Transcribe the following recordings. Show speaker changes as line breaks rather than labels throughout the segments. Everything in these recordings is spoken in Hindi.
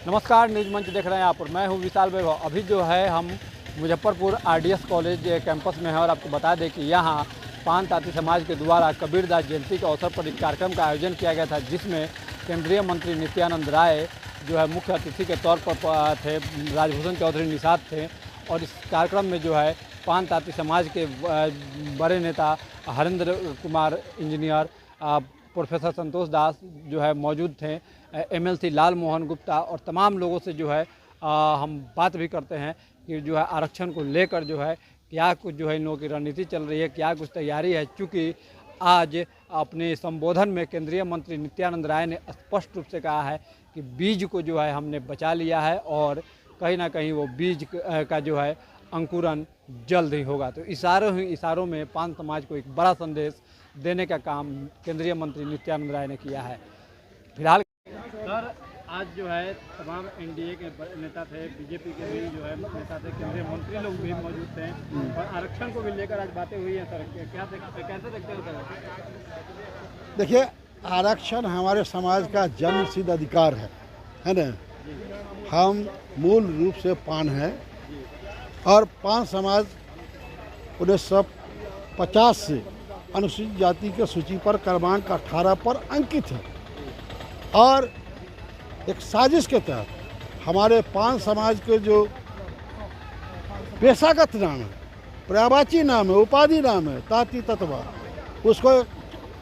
नमस्कार, न्यूज मंच देख रहे हैं आप और मैं हूं विशाल वैभव। अभी जो है हम मुजफ्फरपुर आरडीएस कॉलेज कैंपस में हैं और आपको बता दें कि यहां पान ताती समाज के द्वारा कबीरदास जयंती के अवसर पर एक कार्यक्रम का आयोजन किया गया था, जिसमें केंद्रीय मंत्री नित्यानंद राय जो है मुख्य अतिथि के तौर पर थे। राजभूषण चौधरी निषाद थे और इस कार्यक्रम में जो है पान ताती समाज के बड़े नेता हरेंद्र कुमार इंजीनियर, प्रोफेसर संतोष दास जो है मौजूद थे, एमएलसी लाल मोहन गुप्ता और तमाम लोगों से जो है हम बात भी करते हैं कि जो है आरक्षण को लेकर जो है क्या कुछ जो है इन लोगों की रणनीति चल रही है, क्या कुछ तैयारी है। चूँकि आज अपने संबोधन में केंद्रीय मंत्री नित्यानंद राय ने स्पष्ट रूप से कहा है कि बीज को जो है हमने बचा लिया है और कहीं ना कहीं वो बीज का जो है अंकुरन जल्द ही होगा। तो इशारों में पान समाज को एक बड़ा संदेश देने का काम केंद्रीय मंत्री नित्यानंद राय ने किया है। फिलहाल सर, आज जो है तमाम एनडीए के नेता थे, बीजेपी के भी जो है नेता थे, केंद्रीय मंत्री लोग भी मौजूद थे और आरक्षण को भी लेकर आज बातें हुई हैं। सर कैसे देखते हो सर?
देखिए, आरक्षण हमारे समाज का जन्मसिद्ध अधिकार है ना। हम मूल रूप से पान है और पान समाज 1950 से अनुसूचित जाति के सूची पर क्रमांक 18 पर अंकित है और एक साजिश के तहत हमारे पान समाज के जो पेशागत नाम है, पर्यायवाची नाम है, उपाधि नाम है ताती तत्वा, उसको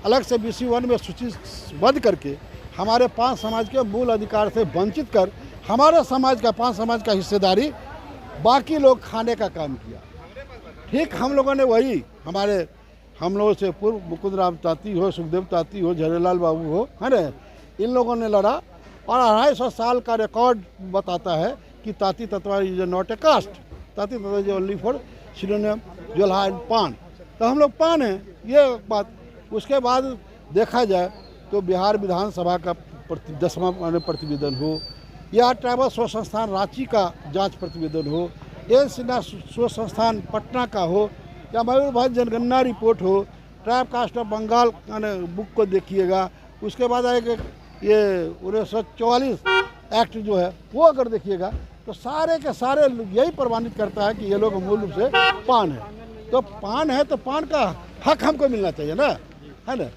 अलग से BC1 में सूचीबद्ध करके हमारे पान समाज के मूल अधिकार से वंचित कर हमारे समाज का पान समाज का हिस्सेदारी बाकी लोग खाने का काम किया। ठीक हम लोगों ने वही हम लोगों से पूर्व मुकुंद राम ताती हो, सुखदेव ताती हो, झरेलाल बाबू हो, है ना, इन लोगों ने लड़ा और 250 साल का रिकॉर्ड बताता है कि Tati Tatwa is not a caste, Tati Tatwa is only for synonym Jolha and Pan. तो हम लोग पान हैं, ये बात। उसके बाद देखा जाए तो बिहार विधानसभा का 10वां प्रतिवेदन हो या ट्राइबल शोध संस्थान रांची का जांच प्रतिवेदन हो, एन सिन्हा शोध संस्थान पटना का हो या मयूरभंज जनगणना रिपोर्ट हो, tribe caste of Bengal book को देखिएगा। उसके बाद आएगा ये 1944 एक्ट जो है वो अगर देखिएगा तो सारे के सारे यही प्रमाणित करता है कि ये लोग मूल रूप से पान है। तो पान है तो पान का हक हमको मिलना चाहिए ना, है ना।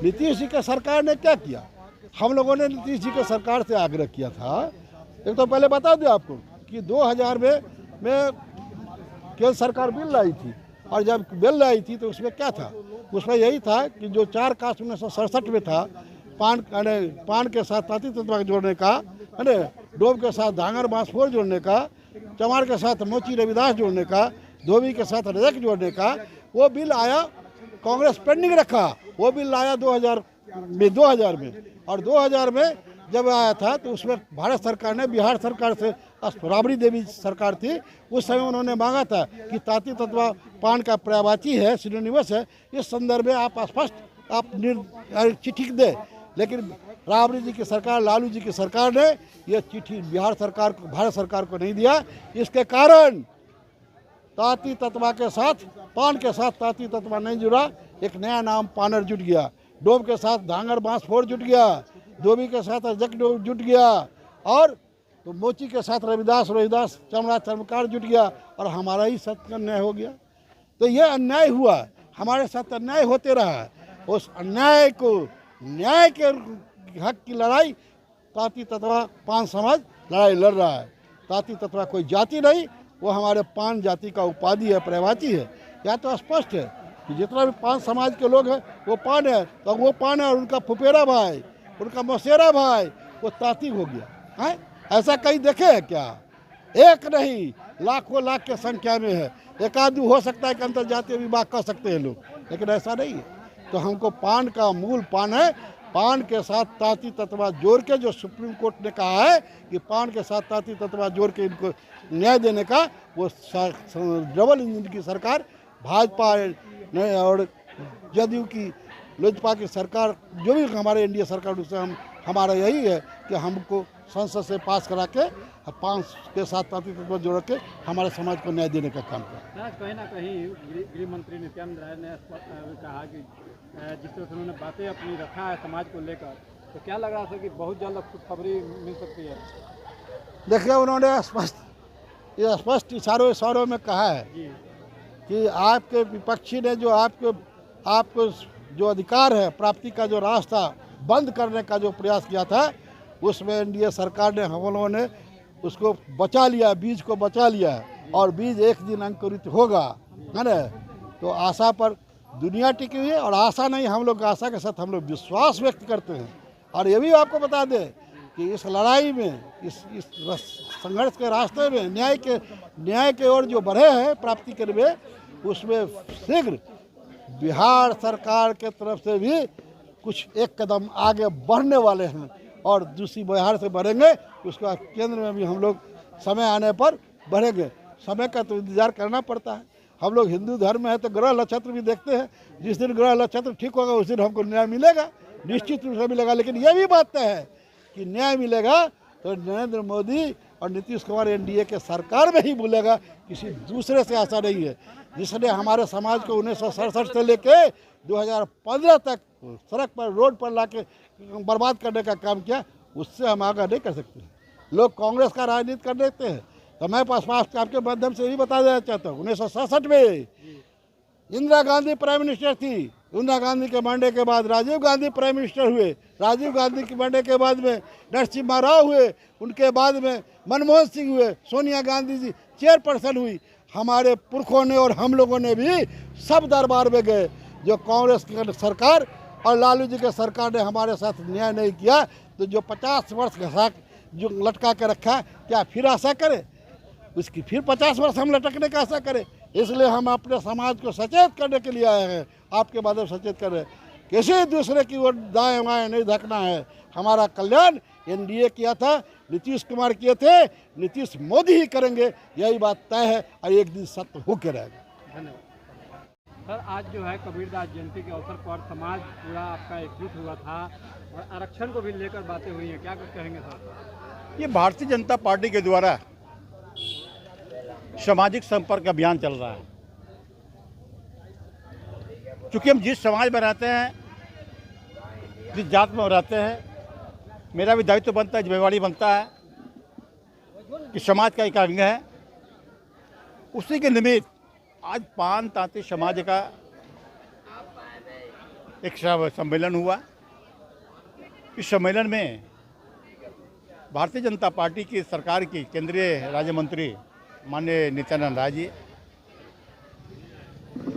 नीतीश जी की सरकार ने क्या किया? हम लोगों ने नीतीश जी की सरकार से आग्रह किया था। एक तो पहले बता दूं आपको कि 2000 में केंद्र सरकार बिल लाई थी और जब बिल लाई थी तो उसमें क्या था? उसमें यही था कि जो 4 कास्ट 1967 में था, पान के साथ ताती तत्वा जोड़ने का, है ना, डोम के साथ धांगर बांसफोर जोड़ने का, चमार के साथ मोची रविदास जोड़ने का, धोबी के साथ रजक जोड़ने का, वो बिल आया। कांग्रेस पेंडिंग रखा, वो बिल लाया 2000 में और 2000 में जब आया था तो उसमें भारत सरकार ने बिहार सरकार से, राबड़ी देवी सरकार थी उस समय, उन्होंने मांगा था कि ताती तत्वा पान का पर्यायवाची है, सिनोनिमस है, इस संदर्भ में आप स्पष्ट आप चिट्ठी दें। लेकिन राबड़ी जी की सरकार, लालू जी की सरकार ने यह चिट्ठी बिहार सरकार को, भारत सरकार को नहीं दिया। इसके कारण ताती तत्वा के साथ, पान के साथ ताती तत्वा नहीं जुड़ा, एक नया नाम पानर जुट गया। डोम के साथ धांगर बांसफोर जुट गया, धोबी के साथ अजक जुट गया और तो मोची के साथ रविदास चमड़ा चमकार जुट गया और हमारा ही सत्य अन्याय हो गया। तो ये अन्याय हुआ, हमारे साथ अन्याय होते रहा। उस अन्याय को, न्याय के हक की लड़ाई ताती तत्वा पान समाज लड़ाई लड़ रहा है। ताती तत्वा कोई जाति नहीं, वो हमारे पान जाति का उपाधि है, पर्यायवाची है। या तो स्पष्ट है कि जितना भी पान समाज के लोग हैं वो पान है, तो वो पान है और उनका फुफेरा भाई, उनका मौसेरा भाई वो ताती हो गया है। ऐसा कहीं देखे है क्या? एक नहीं, लाखों लाख के संख्या में है। एक आदमी हो सकता है कि अंतर जातीय विवाह कर सकते हैं लोग, लेकिन ऐसा नहीं है। तो हमको पान का मूल पान है, पान के साथ ताती तत्वा जोड़ के, जो सुप्रीम कोर्ट ने कहा है कि पान के साथ ताती तत्वा जोड़ के इनको न्याय देने का, वो डबल इंजन की सरकार भाजपा और जदयू की, लोजपा की सरकार, जो भी हमारे एनडीए सरकार, उससे हमारा यही है कि हमको संसद से पास करा के पान के साथ ताती तत्व जोड़ के हमारे समाज को न्याय देने का काम करें।
कहीं ना कहीं गृह मंत्री नित्यानंद राय ने कहा कि जिस तरह से उन्होंने बातें अपनी रखा है समाज को लेकर, तो क्या लग रहा था कि बहुत जल्द खुशखबरी मिल सकती है?
देखिए, उन्होंने स्पष्ट इशारों में कहा है कि आपके विपक्षी ने जो आपको जो अधिकार है प्राप्ति का जो रास्ता बंद करने का जो प्रयास किया था, उसमें एनडीए सरकार ने, हम लोगों ने उसको बचा लिया, बीज को बचा लिया है और बीज एक दिन अंकुरित होगा, है ना। तो आशा पर दुनिया टिकी हुई है और आशा नहीं, हम लोग आशा के साथ हम लोग विश्वास व्यक्त करते हैं। और ये भी आपको बता दें कि इस लड़ाई में, इस संघर्ष के रास्ते में न्याय के ओर जो बढ़े हैं प्राप्ति के लिए, उसमें शीघ्र बिहार सरकार के तरफ से भी कुछ एक कदम आगे बढ़ने वाले हैं और दूसरी बिहार से बढ़ेंगे। उसके बाद केंद्र में भी हम लोग समय आने पर बढ़ेंगे। समय का तो इंतजार करना पड़ता है। हम लोग हिंदू धर्म में है तो ग्रह नक्षत्र भी देखते हैं। जिस दिन ग्रह नक्षत्र ठीक होगा उस दिन हमको न्याय मिलेगा, निश्चित रूप से मिलेगा। लेकिन ये भी बात तय है कि न्याय मिलेगा तो नरेंद्र मोदी और नीतीश कुमार एनडीए के सरकार में ही मिलेगा, किसी दूसरे से आशा नहीं है। जिसने हमारे समाज को 1967 से लेके 2015 तक सड़क पर, रोड पर लाके बर्बाद करने का काम किया, उससे हम आगे नहीं कर सकते। लोग कांग्रेस का राजनीति कर देते हैं। तो मैं पास आपके माध्यम से यही बता देना चाहता हूँ, 1967 में इंदिरा गांधी प्राइम मिनिस्टर थी। इंदिरा गांधी के मरने के बाद राजीव गांधी प्राइम मिनिस्टर हुए। राजीव गांधी के मरने के बाद में नरसिम्हा राव हुए। उनके बाद में मनमोहन सिंह हुए। सोनिया गांधी जी चेयरपर्सन हुई। हमारे पुरखों ने और हम लोगों ने भी सब दरबार में गए। जो कांग्रेस की सरकार और लालू जी के सरकार ने हमारे साथ न्याय नहीं किया, तो जो 50 वर्ष घसा जो लटका के रखा, क्या फिर आशा करें उसकी? फिर 50 वर्ष हम लटकने का आशा करें? इसलिए हम अपने समाज को सचेत करने के लिए आए हैं। आपके माध्यम से सचेत कर रहे हैं, किसी दूसरे की ओर दाएं बाएं नहीं धकना है। हमारा कल्याण एनडीए किया था, नीतीश कुमार किए थे, नीतीश मोदी ही करेंगे, यही बात तय है और एक दिन सत्य होके रहेगा।
धन्यवाद सर। आज जो है कबीरदास जयंती के अवसर पर समाज पूरा आपका एकजुट हुआ था और आरक्षण को भी लेकर बातें हुई हैं, क्या कुछ कहेंगे सर?
ये भारतीय जनता पार्टी के द्वारा सामाजिक संपर्क अभियान चल रहा है। क्योंकि हम जिस समाज में रहते हैं, जिस जात में रहते हैं, मेरा भी दायित्व बनता है, जिम्मेवारी बनता है कि समाज का एक अंग है। उसी के निमित्त आज पान तांती समाज का एक सम्मेलन हुआ। इस सम्मेलन में भारतीय जनता पार्टी की सरकार की केंद्रीय राज्य मंत्री माननीय नित्यानंद राय जी,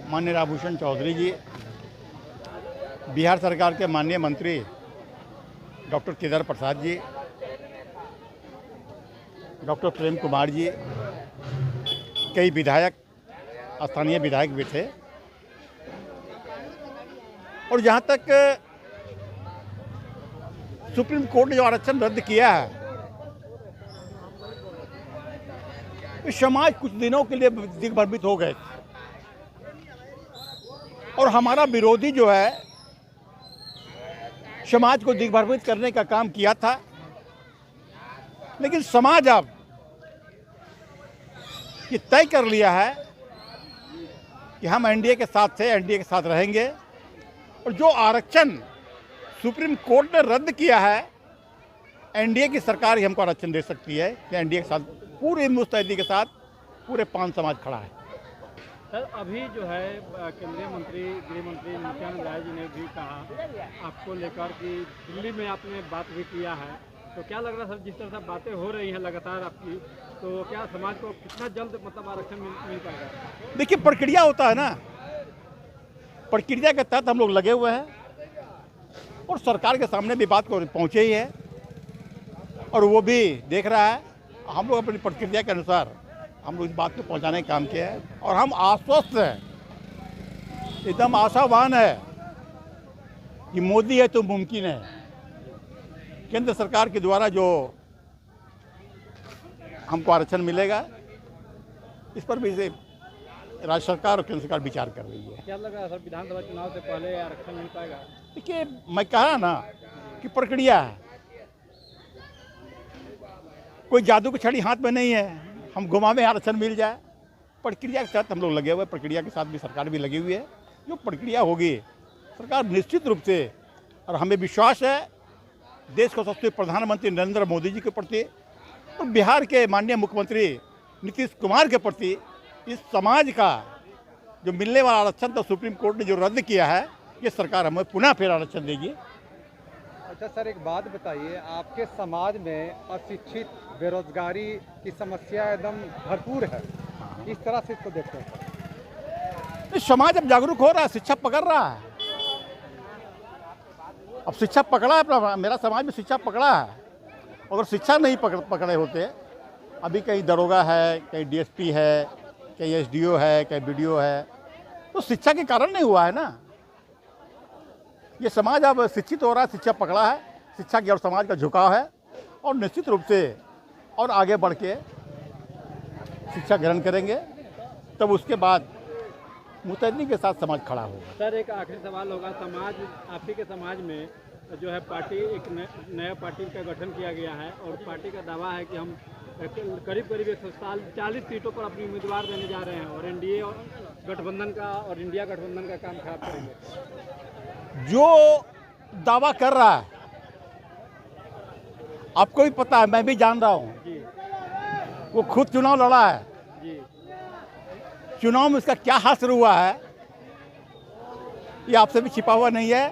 माननीय राभूषण चौधरी जी, बिहार सरकार के माननीय मंत्री डॉक्टर केदार प्रसाद जी, डॉक्टर प्रेम कुमार जी, कई विधायक, स्थानीय विधायक भी थे। और जहाँ तक सुप्रीम कोर्ट ने जो आरक्षण रद्द किया है, इस समाज कुछ दिनों के लिए दिग्भ्रमित हो गए और हमारा विरोधी जो है समाज को दिग्भ्रमित करने का काम किया था। लेकिन समाज अब ये तय कर लिया है कि हम एनडीए के साथ थे, एनडीए के साथ रहेंगे। और जो आरक्षण सुप्रीम कोर्ट ने रद्द किया है, एनडीए की सरकार ही हमको आरक्षण दे सकती है कि एनडीए के साथ पूरी मुस्तैदी के साथ पूरे पान समाज खड़ा है।
सर, अभी जो है केंद्रीय मंत्री, गृह मंत्री नित्यानंद राय जी ने भी कहा आपको लेकर कि दिल्ली में आपने बात भी किया है, तो क्या लग रहा है सर, जिस तरह से बातें हो रही हैं लगातार आपकी, तो क्या समाज को कितना जल्द मतलब आरक्षण मिल पाएगा?
देखिए, प्रक्रिया होता है ना, प्रक्रिया के तहत हम लोग लगे हुए हैं और सरकार के सामने भी बात को पहुँचे ही है और वो भी देख रहा है। हम लोग अपनी प्रक्रिया के अनुसार हम लोग इस बात को पहुंचाने का काम किया है और हम आश्वस्त हैं, एकदम आशावान है कि मोदी है तो मुमकिन है। केंद्र सरकार के द्वारा जो हमको आरक्षण मिलेगा, इस पर भी राज्य सरकार और केंद्र सरकार विचार कर रही है।
क्या लग रहा है सर, विधानसभा चुनाव से पहले आरक्षण मिल पाएगा?
देखिए, मैं कहा ना कि प्रक्रिया है, कोई जादू की छड़ी हाथ में नहीं है हम घुमावे आरक्षण मिल जाए। प्रक्रिया के साथ हम लोग लगे हुए, प्रक्रिया के साथ भी सरकार भी लगी हुई है। जो प्रक्रिया होगी सरकार निश्चित रूप से, और हमें विश्वास है देश को सबसे प्रधानमंत्री नरेंद्र मोदी जी के प्रति और बिहार के माननीय मुख्यमंत्री नीतीश कुमार के प्रति इस समाज का जो मिलने वाला आरक्षण तो सुप्रीम कोर्ट ने जो रद्द किया है, ये सरकार हमें पुनः फिर आरक्षण देगी।
अच्छा सर, एक बात बताइए, आपके समाज में अशिक्षित, बेरोजगारी की समस्या एकदम भरपूर है, इस तरह से इसको देखते हैं?
इस समाज अब जागरूक हो रहा है, शिक्षा पकड़ रहा है। अब शिक्षा पकड़ा है अपना, मेरा समाज में शिक्षा पकड़ा है। अगर शिक्षा नहीं पकड़े होते, अभी कहीं दरोगा है, कहीं डीएसपी है, कहीं एसडीओ है, कहीं बीडीओ है, तो शिक्षा के कारण नहीं हुआ है ना। ये समाज अब शिक्षित हो रहा है, शिक्षा पकड़ा है, शिक्षा की और समाज का झुकाव है, और निश्चित रूप से और आगे बढ़ के शिक्षा ग्रहण करेंगे, तब उसके बाद मुतैदी के साथ समाज खड़ा होगा।
सर, एक आखिरी सवाल होगा, समाज, आप ही के समाज में जो है पार्टी, एक नया पार्टी का गठन किया गया है और पार्टी का दावा है कि हम करीब 140 सीटों पर अपनी उम्मीदवार देने जा रहे हैं और एनडीए और गठबंधन का और इंडिया गठबंधन का काम खराब करेंगे।
जो दावा कर रहा है, आपको भी पता है, मैं भी जान रहा हूँ, वो खुद चुनाव लड़ा है
जी।
चुनाव में उसका क्या हासिल हुआ है, ये आपसे भी छिपा हुआ नहीं है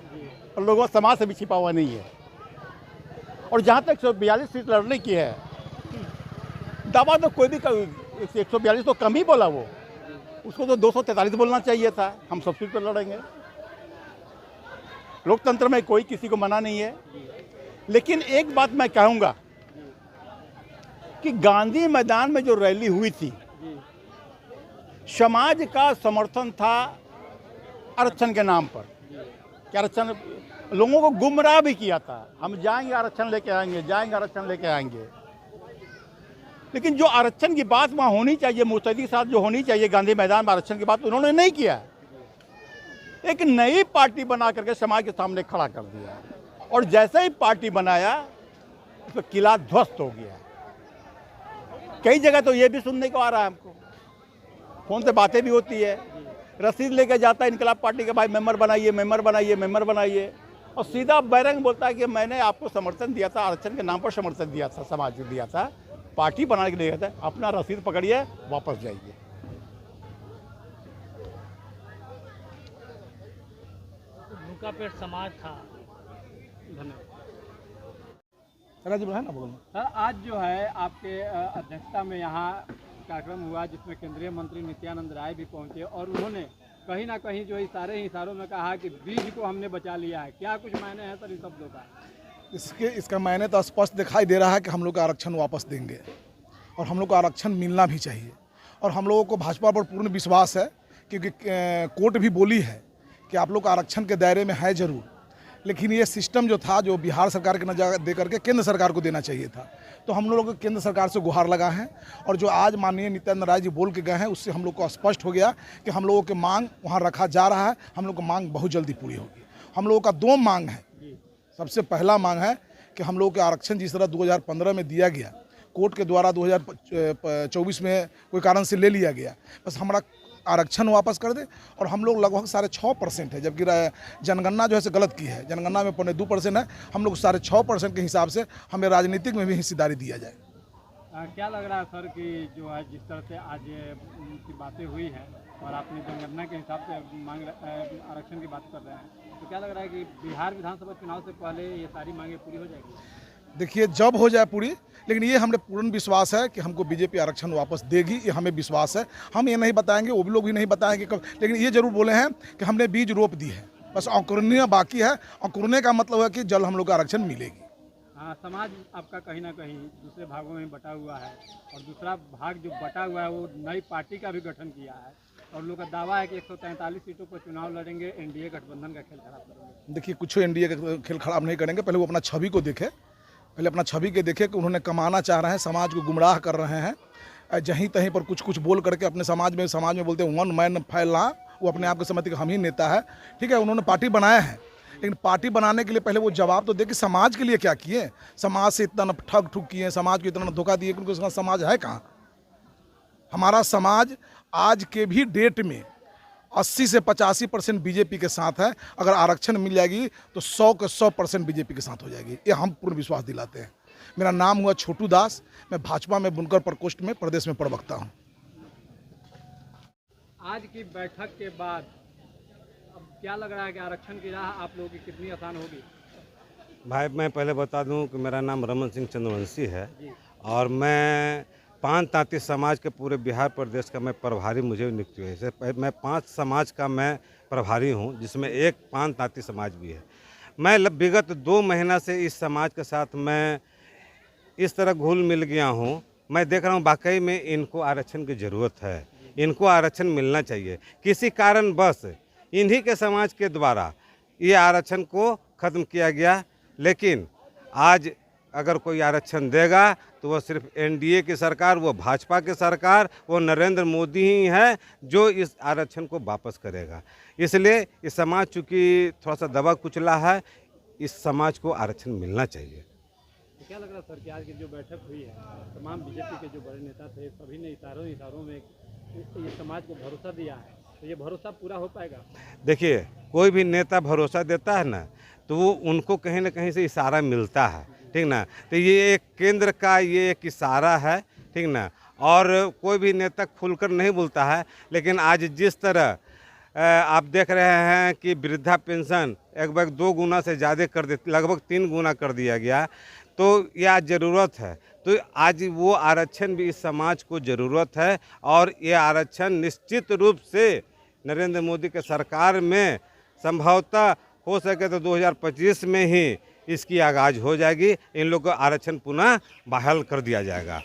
और लोगों समाज से भी छिपा हुआ नहीं है। और जहाँ तक 142 सीट लड़ने की है, दावा तो कोई भी 142 तो कम ही बोला, वो उसको तो 243 बोलना चाहिए था। हम सब सीट पर लड़ेंगे, लोकतंत्र में कोई किसी को मना नहीं है। लेकिन एक बात मैं कहूँगा कि गांधी मैदान में जो रैली हुई थी, समाज का समर्थन था आरक्षण के नाम पर, कि आरक्षण, लोगों को गुमराह भी किया था, हम जाएंगे आरक्षण लेके आएंगे, जाएंगे आरक्षण लेके आएंगे। लेकिन जो आरक्षण की बात वहाँ होनी चाहिए, मुस्तैदी के साथ जो होनी चाहिए गांधी मैदान में आरक्षण की बात, उन्होंने नहीं किया। एक नई पार्टी बना करके समाज के सामने खड़ा कर दिया, और जैसे ही पार्टी बनाया उसका किला ध्वस्त हो गया। कई जगह तो ये भी सुनने को आ रहा है, हमको फोन से बातें भी होती है, रसीद लेके जाता है इनकलाब पार्टी के, भाई मेंबर बनाइए, मेंबर बनाइए, मेंबर बनाइए, और सीधा बैरंग बोलता है कि मैंने आपको समर्थन दिया था, आरक्षण के नाम पर समर्थन दिया था, समाज को दिया था, पार्टी बनाने के लिए दिया था, अपना रसीद पकड़िए, वापस जाइए।
भूखा पेट समाज था।
धन्यवाद।
राजीव है ना बोलना।
सर, आज जो है आपके अध्यक्षता में यहाँ कार्यक्रम हुआ जिसमें केंद्रीय मंत्री नित्यानंद राय भी पहुँचे और उन्होंने कहीं ना कहीं जो इशारों में कहा कि बीज को हमने बचा लिया है। क्या कुछ मायने हैं सर इन शब्दों का?
इसका मायने तो स्पष्ट दिखाई दे रहा है कि हम लोग का आरक्षण वापस देंगे और हम लोग को आरक्षण मिलना भी चाहिए। और हम लोगों को भाजपा पर पूर्ण विश्वास है, क्योंकि कोर्ट भी बोली है कि आप लोग आरक्षण के दायरे में है जरूर, लेकिन ये सिस्टम जो था, जो बिहार सरकार के न दे करके केंद्र सरकार को देना चाहिए था। तो हम लोग केंद्र सरकार से गुहार लगा है, और जो आज माननीय नित्यानंद राय जी बोल के गए हैं, उससे हम लोग को स्पष्ट हो गया कि हम लोगों की मांग वहाँ रखा जा रहा है। हम लोग की मांग बहुत जल्दी पूरी होगी। हम लोगों का 2 मांग है। सबसे पहला मांग है कि हम लोगों के आरक्षण जिस तरह 2015 में दिया गया, कोर्ट के द्वारा 2024 में कोई कारण से ले लिया गया, बस हमारा आरक्षण वापस कर दे। और हम लोग लगभग 6.5% है, जबकि जनगणना जो है गलत की है, जनगणना में 2% है। हम लोग 6.5% के हिसाब से हमें राजनीतिक में भी हिस्सेदारी दिया जाए।
क्या लग रहा है सर कि जो है जिस तरह से आज की बातें हुई हैं और आपने जनगणना के हिसाब से मांग आरक्षण की बात कर रहे हैं, तो क्या लग रहा है कि बिहार विधानसभा चुनाव से पहले ये सारी मांगें पूरी हो जाएगी?
देखिए, जब हो जाए पूरी, लेकिन ये हमें पूर्ण विश्वास है कि हमको बीजेपी आरक्षण वापस देगी, ये हमें विश्वास है। हम ये नहीं बताएंगे, वो भी लोग भी नहीं बताएंगे कब, लेकिन ये जरूर बोले हैं कि हमने बीज रोप दी है, बस अंकुरने बाकी है। अंकुरने का मतलब है कि जल्द हम लोग को आरक्षण मिलेगी।
हाँ, समाज आपका कहीं ना कहीं दूसरे भागों में बटा हुआ है और दूसरा भाग जो बटा हुआ है वो नई पार्टी का भी गठन किया है और लोगों का दावा है कि 143 सीटों पर चुनाव लड़ेंगे, एनडीए गठबंधन का खेल खराब करेंगे।
देखिए, कुछ एनडीए का खेल खराब नहीं करेंगे, पहले वो अपना छवि को देखे, पहले अपना छवि के देखे कि उन्होंने कमाना चाह रहे हैं, समाज को गुमराह कर रहे हैं। जहीं तहीं पर कुछ बोल करके अपने समाज में बोलते हैं 1 मैन फैलना, वो अपने आप के समझते कि हम ही नेता है। ठीक है, उन्होंने पार्टी बनाया है, लेकिन पार्टी बनाने के लिए पहले वो जवाब तो दे कि समाज के लिए क्या किए, समाज से इतना ठग ठुक किए, समाज को इतना धोखा दिए, क्योंकि उसका समाज है कहाँ। हमारा समाज आज के भी डेट में 80 से 85% बीजेपी के साथ है। अगर आरक्षण मिल जाएगी तो 100 के 100% बीजेपी के साथ हो जाएगी, ये हम पूर्ण विश्वास दिलाते हैं। मेरा नाम हुआ छोटू दास, मैं भाजपा में बुनकर प्रकोष्ठ में प्रदेश में प्रवक्ता हूँ।
आज की बैठक के बाद अब क्या लग रहा है कि आरक्षण की राह आप लोगों की कितनी आसान होगी?
भाई मैं पहले बता दूं कि मेरा नाम रमन सिंह चंद्रवंशी है और मैं 5 तांती समाज के पूरे बिहार प्रदेश का मैं प्रभारी मुझे नियुक्त हुई है। मैं 5 समाज का मैं प्रभारी हूं, जिसमें एक 5 तांती समाज भी है। मैं विगत 2 महीना से इस समाज के साथ मैं इस तरह घुल मिल गया हूं। मैं देख रहा हूं वाकई में इनको आरक्षण की ज़रूरत है, इनको आरक्षण मिलना चाहिए। किसी कारण बस इन्हीं के समाज के द्वारा ये आरक्षण को ख़त्म किया गया, लेकिन आज अगर कोई आरक्षण देगा तो वो सिर्फ एनडीए की सरकार, वो भाजपा की सरकार, वो नरेंद्र मोदी ही है जो इस आरक्षण को वापस करेगा। इसलिए इस समाज चूँकि थोड़ा सा दबा कुचला है, इस समाज को आरक्षण मिलना चाहिए।
तो क्या लग रहा है सर कि आज की जो बैठक हुई है, तमाम बीजेपी के जो बड़े नेता थे सभी ने इशारों में ये समाज को भरोसा दिया है, तो ये भरोसा पूरा हो पाएगा?
देखिए, कोई भी नेता भरोसा देता है ना, तो वो उनको कहीं ना कहीं से इशारा मिलता है, ठीक ना। तो ये एक केंद्र का ये एक इशारा है, ठीक ना। और कोई भी नेता खुलकर नहीं बोलता है, लेकिन आज जिस तरह आप देख रहे हैं कि वृद्धा पेंशन एक बार 2 गुना से ज़्यादा कर दे, लगभग 3 गुना कर दिया गया, तो यह ज़रूरत है। तो आज वो आरक्षण भी इस समाज को ज़रूरत है और ये आरक्षण निश्चित रूप से नरेंद्र मोदी के सरकार में संभवतः हो सके तो 2025 में ही इसकी आगाज़ हो जाएगी। इन लोगों को आरक्षण पुनः बहाल कर दिया जाएगा।